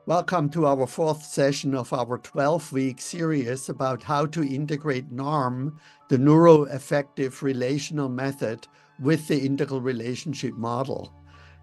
Welcome to our fourth session of our 12-week series about how to integrate NARM, the neuroaffective relational method, with the integral relationship model.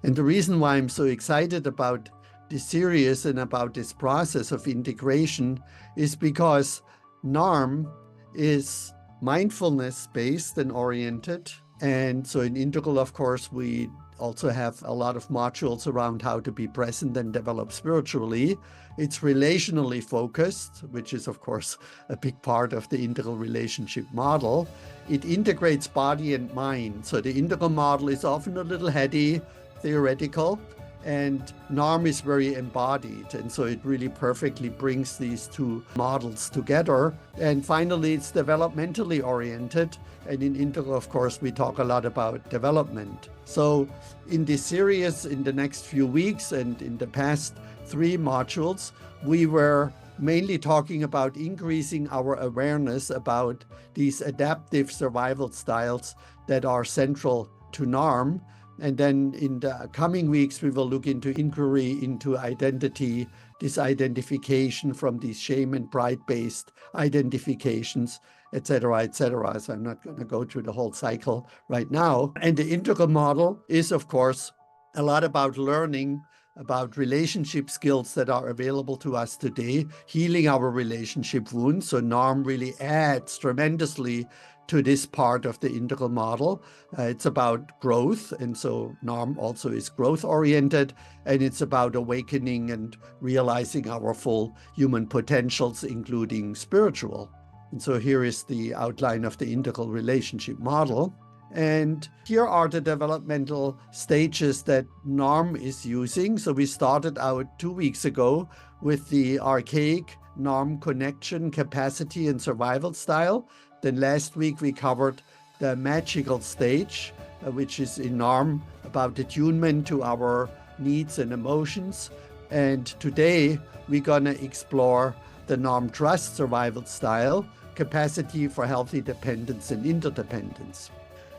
And the reason why I'm so excited about this series and about this process of integration is because NARM is mindfulness-based and oriented. And so in integral, of course, we also have a lot of modules around how to be present and develop spiritually. It's relationally focused, which is, of course, a big part of the integral relationship model. It integrates body and mind. So the integral model is often a little heady, theoretical, and NARM is very embodied. And so it really perfectly brings these two models together. And finally, it's developmentally oriented. And in integral, of course, we talk a lot about development. So in this series, in the next few weeks and in the past 3 modules, we were mainly talking about increasing our awareness about these adaptive survival styles that are central to NARM. And then in the coming weeks, we will look into inquiry into identity, disidentification from these shame and pride-based identifications, etc., etc. So I'm not going to go through the whole cycle right now. And the integral model is, of course, a lot about learning about relationship skills that are available to us today, healing our relationship wounds. So NARM really adds tremendously to this part of the integral model. It's about growth, and so NARM also is growth-oriented, and it's about awakening and realizing our full human potentials, including spiritual. And so here is the outline of the integral relationship model. And here are the developmental stages that NARM is using. So we started out 2 weeks ago with the archaic NARM connection, capacity, and survival style. Then last week we covered the magical stage, which is in NARM about attunement to our needs and emotions. And today we're gonna explore the NARM trust survival style, capacity for healthy dependence and interdependence.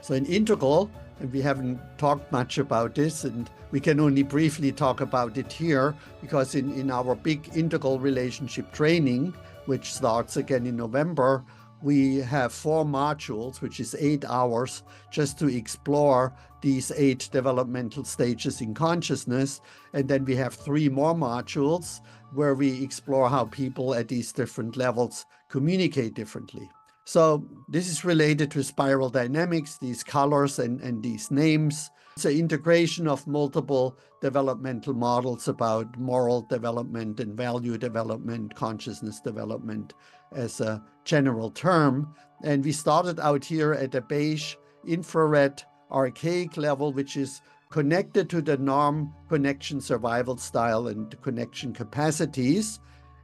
So in integral, and we haven't talked much about this, and we can only briefly talk about it here, because in our big integral relationship training, which starts again in November, we have 4 modules, which is 8 hours, just to explore these 8 developmental stages in consciousness. And then we have 3 more modules where we explore how people at these different levels communicate differently. So this is related to spiral dynamics, these colors and these names. It's an integration of multiple developmental models about moral development and value development, consciousness development as a general term. And we started out here at a beige infrared archaic level, which is connected to the NARM connection survival style and connection capacities.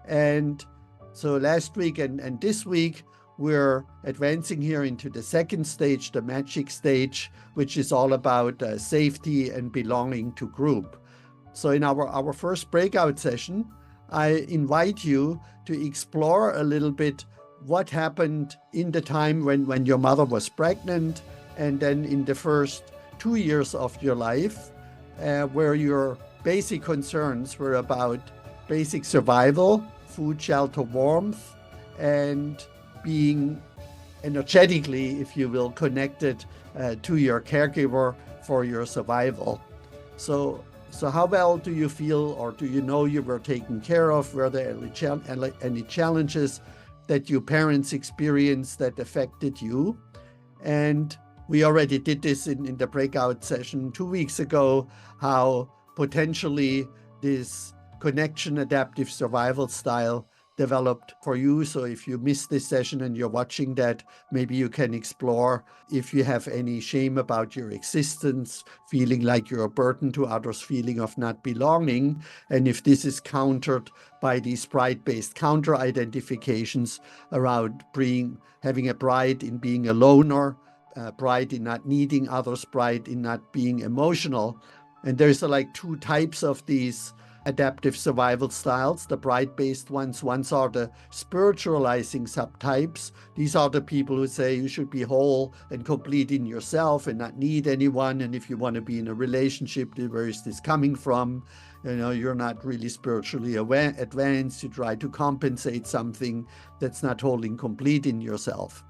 And so last week and this week, we're advancing here into the second stage, the magic stage, which is all about safety and belonging to group. So in our first breakout session, I invite you to explore a little bit what happened in the time when your mother was pregnant, and then in the first 2 years of your life, where your basic concerns were about basic survival, food, shelter, warmth, and being energetically, if you will, connected to your caregiver for your survival. So how well do you feel, or do you know you were taken care of? Were there any challenges that your parents experienced that affected you? And we already did this in the breakout session 2 weeks ago, how potentially this connection adaptive survival style developed for you. So if you missed this session and you're watching that, maybe you can explore if you have any shame about your existence, feeling like you're a burden to others, feeling of not belonging. And if this is countered by these pride-based counter-identifications around having a pride in being a loner, pride in not needing others, pride in not being emotional. And there's like 2 types of these adaptive survival styles, the bright-based ones. Ones are the spiritualizing subtypes. These are the people who say you should be whole and complete in yourself and not need anyone. And if you want to be in a relationship, where is this coming from? You know, you're not really spiritually advanced. You try to compensate something that's not wholly complete in yourself.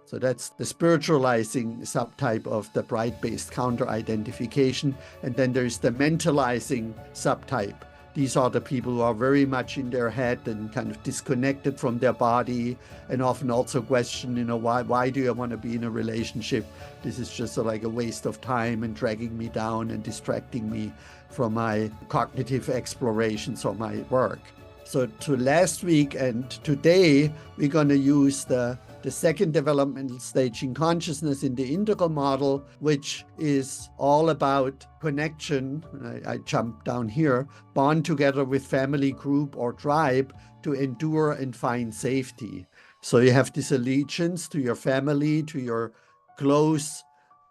So that's the spiritualizing subtype of the bright-based counter-identification. And then there's the mentalizing subtype. These are the people who are very much in their head and kind of disconnected from their body, and often also question, you know, why do I want to be in a relationship? This is just like a waste of time and dragging me down and distracting me from my cognitive explorations or my work. So to last week and today, we're going to use the second developmental stage in consciousness in the integral model, which is all about connection. I jump down here, bond together with family, group, or tribe to endure and find safety. So you have this allegiance to your family, to your close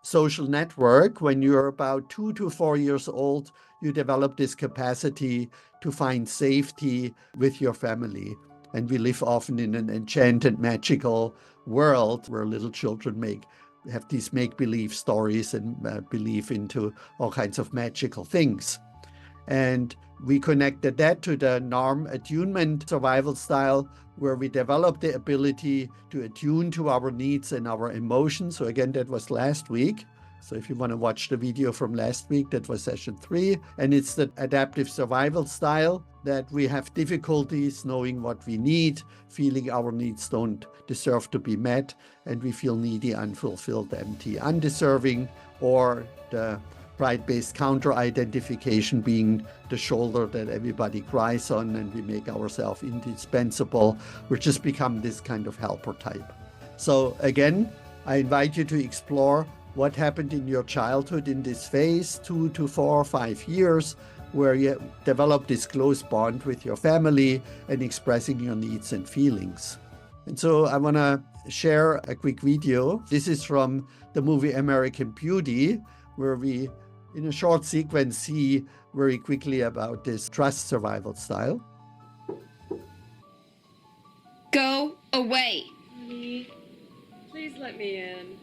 social network. When you're about 2 to 4 years old, you develop this capacity to find safety with your family. And we live often in an enchanted, magical world where little children have these make-believe stories and believe into all kinds of magical things. And we connected that to the NARM attunement survival style, where we develop the ability to attune to our needs and our emotions. So again, that was last week. So if you want to watch the video from last week, that was session 3. And it's the adaptive survival style that we have difficulties knowing what we need, feeling our needs don't deserve to be met, and we feel needy, unfulfilled, empty, undeserving, or the bright-based counter-identification being the shoulder that everybody cries on, and we make ourselves indispensable. We just become this kind of helper type. So again, I invite you to explore what happened in your childhood in this phase, 2 to 4 or 5 years, where you develop this close bond with your family and expressing your needs and feelings. And so I want to share a quick video. This is from the movie American Beauty, where we, in a short sequence, see very quickly about this trust survival style. Go away. Honey, please let me in.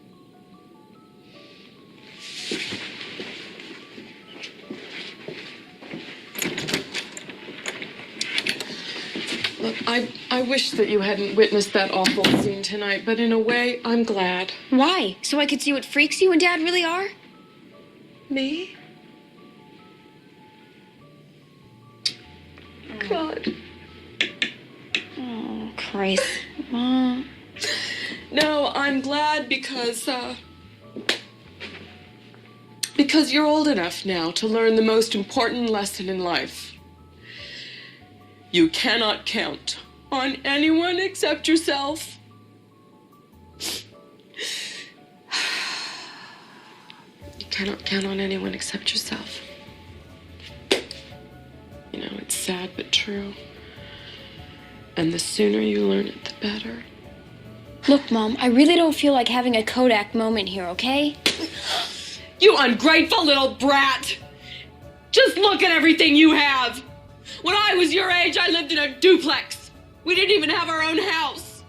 Look, I wish that you hadn't witnessed that awful scene tonight, but in a way, I'm glad. Why? So I could see what freaks you and Dad really are? Me? God. Oh, Christ. Mom. No, I'm glad because you're old enough now to learn the most important lesson in life. You cannot count on anyone except yourself. You cannot count on anyone except yourself. You know, it's sad but true. And the sooner you learn it, the better. Look, Mom, I really don't feel like having a Kodak moment here, okay? You ungrateful little brat! Just look at everything you have! When I was your age, I lived in a duplex. We didn't even have our own house.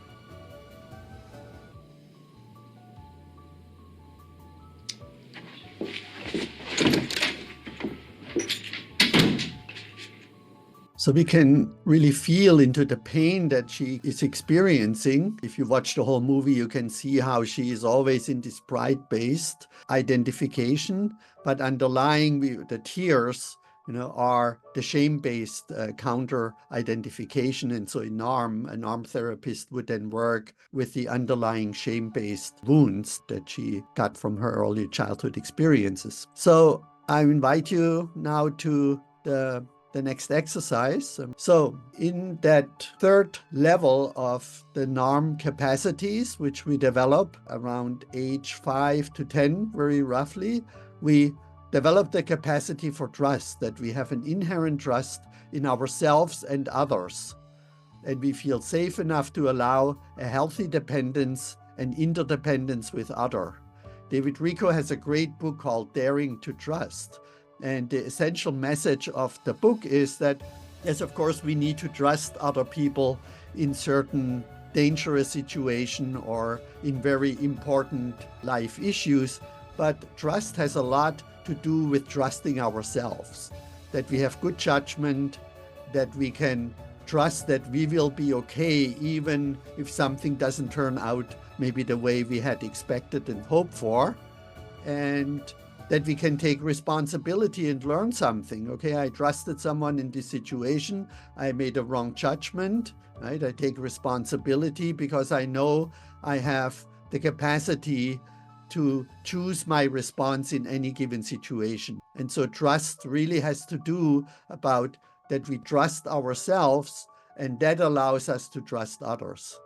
So we can really feel into the pain that she is experiencing. If you watch the whole movie, you can see how she is always in this bright-based identification, but underlying the tears, you know, are the shame-based counter-identification. And so in NARM, a NARM therapist would then work with the underlying shame-based wounds that she got from her early childhood experiences. So I invite you now to the next exercise. So in that third level of the NARM capacities, which we develop around age 5 to 10, very roughly, we develop the capacity for trust, that we have an inherent trust in ourselves and others. And we feel safe enough to allow a healthy dependence and interdependence with others. David Rico has a great book called Daring to Trust. And the essential message of the book is that, yes, of course, we need to trust other people in certain dangerous situation or in very important life issues, but trust has a lot to do with trusting ourselves, that we have good judgment, that we can trust that we will be okay even if something doesn't turn out maybe the way we had expected and hoped for, and that we can take responsibility and learn something. Okay, I trusted someone in this situation, I made a wrong judgment, right? I take responsibility because I know I have the capacity to choose my response in any given situation. And so trust really has to do about that we trust ourselves, and that allows us to trust others.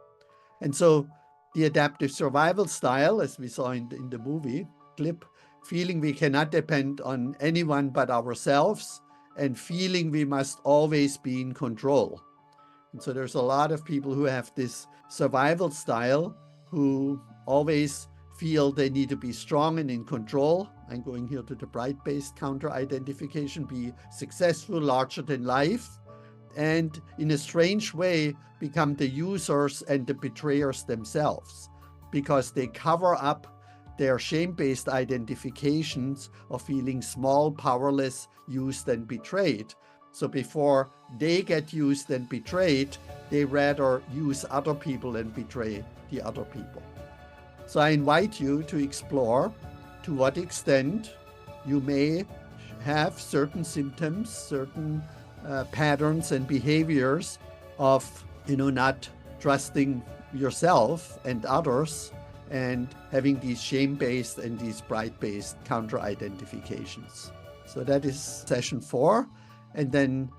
And so the adaptive survival style, as we saw in the movie clip, feeling we cannot depend on anyone but ourselves, and feeling we must always be in control. And so there's a lot of people who have this survival style who always feel they need to be strong and in control. I'm going here to the bright-based counter-identification, be successful, larger than life, and in a strange way become the users and the betrayers themselves, because they cover up their shame-based identifications of feeling small, powerless, used and betrayed. So before they get used and betrayed, they rather use other people and betray the other people. So I invite you to explore to what extent you may have certain symptoms, certain patterns and behaviors of, not trusting yourself and others, and having these shame-based and these bright-based counter-identifications. So that is session 4. And then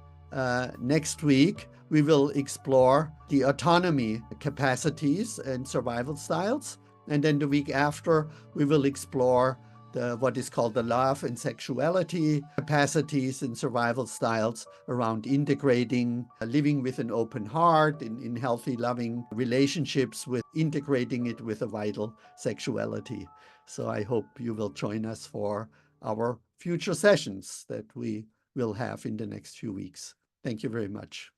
next week, we will explore the autonomy capacities and survival styles. And then the week after, we will explore what is called the love and sexuality capacities and survival styles around integrating, living with an open heart in healthy, loving relationships, with integrating it with a vital sexuality. So I hope you will join us for our future sessions that we will have in the next few weeks. Thank you very much.